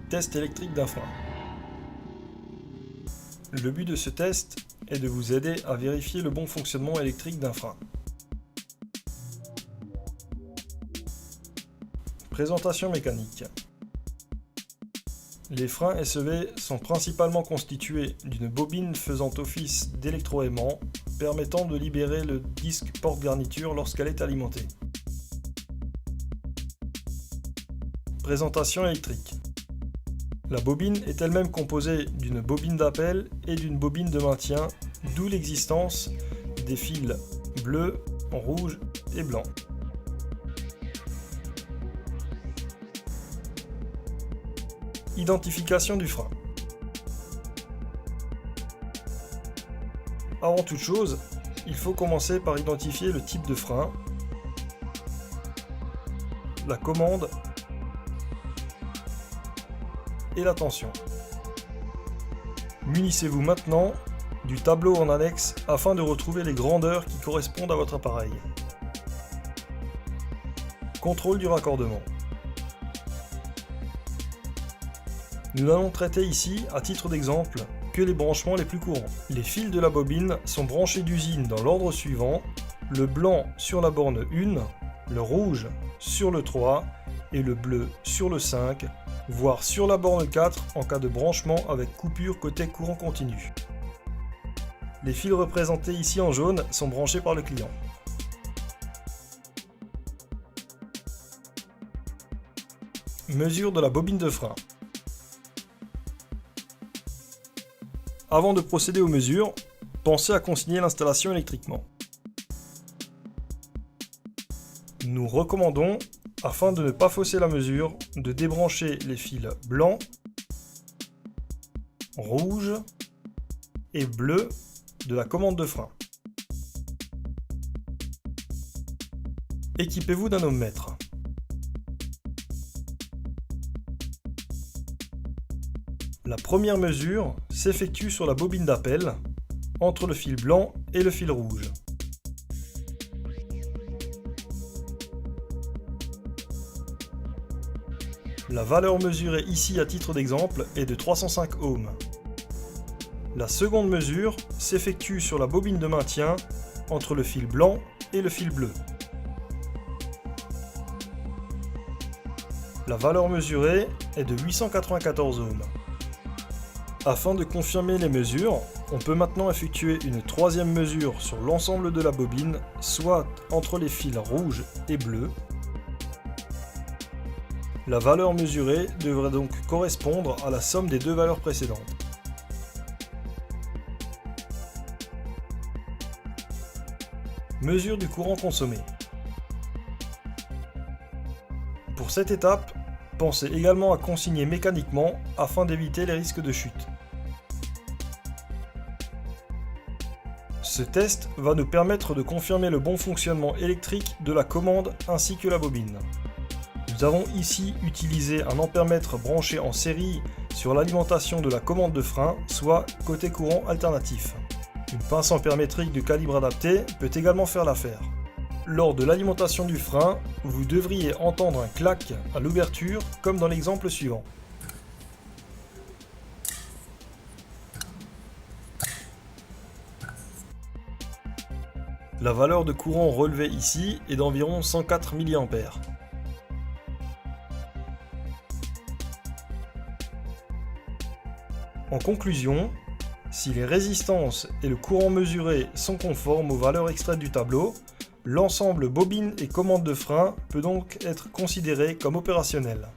Test électrique d'un frein. Le but de ce test est de vous aider à vérifier le bon fonctionnement électrique d'un frein. Présentation mécanique. Les freins SEV sont principalement constitués d'une bobine faisant office d'électroaimant permettant de libérer le disque porte-garniture lorsqu'elle est alimentée. Présentation électrique. La bobine est elle-même composée d'une bobine d'appel et d'une bobine de maintien, d'où l'existence des fils bleus, rouges et blancs. Identification du frein. Avant toute chose, il faut commencer par identifier le type de frein, la commande et la tension. Munissez-vous maintenant du tableau en annexe afin de retrouver les grandeurs qui correspondent à votre appareil. Contrôle du raccordement. Nous n'allons traiter ici, à titre d'exemple, que les branchements les plus courants. Les fils de la bobine sont branchés d'usine dans l'ordre suivant: le blanc sur la borne 1, le rouge sur le 3 et le bleu sur le 5, voire sur la borne 4 en cas de branchement avec coupure côté courant continu. Les fils représentés ici en jaune sont branchés par le client. Mesure de la bobine de frein. Avant de procéder aux mesures, pensez à consigner l'installation électriquement. Nous recommandons, afin de ne pas fausser la mesure, de débrancher les fils blancs, rouges et bleus de la commande de frein. Équipez-vous d'un ohmmètre. La première mesure s'effectue sur la bobine d'appel, entre le fil blanc et le fil rouge. La valeur mesurée ici à titre d'exemple est de 305 ohms. La seconde mesure s'effectue sur la bobine de maintien, entre le fil blanc et le fil bleu. La valeur mesurée est de 894 ohms. Afin de confirmer les mesures, on peut maintenant effectuer une troisième mesure sur l'ensemble de la bobine, soit entre les fils rouges et bleus. La valeur mesurée devrait donc correspondre à la somme des deux valeurs précédentes. Mesure du courant consommé. Pour cette étape, pensez également à consigner mécaniquement afin d'éviter les risques de chute. Ce test va nous permettre de confirmer le bon fonctionnement électrique de la commande ainsi que la bobine. Nous avons ici utilisé un ampèremètre branché en série sur l'alimentation de la commande de frein, soit côté courant alternatif. Une pince ampèrmétrique de calibre adapté peut également faire l'affaire. Lors de l'alimentation du frein, vous devriez entendre un clac à l'ouverture comme dans l'exemple suivant. La valeur de courant relevée ici est d'environ 104 mA. En conclusion, si les résistances et le courant mesuré sont conformes aux valeurs extraites du tableau, l'ensemble bobine et commande de frein peut donc être considéré comme opérationnel.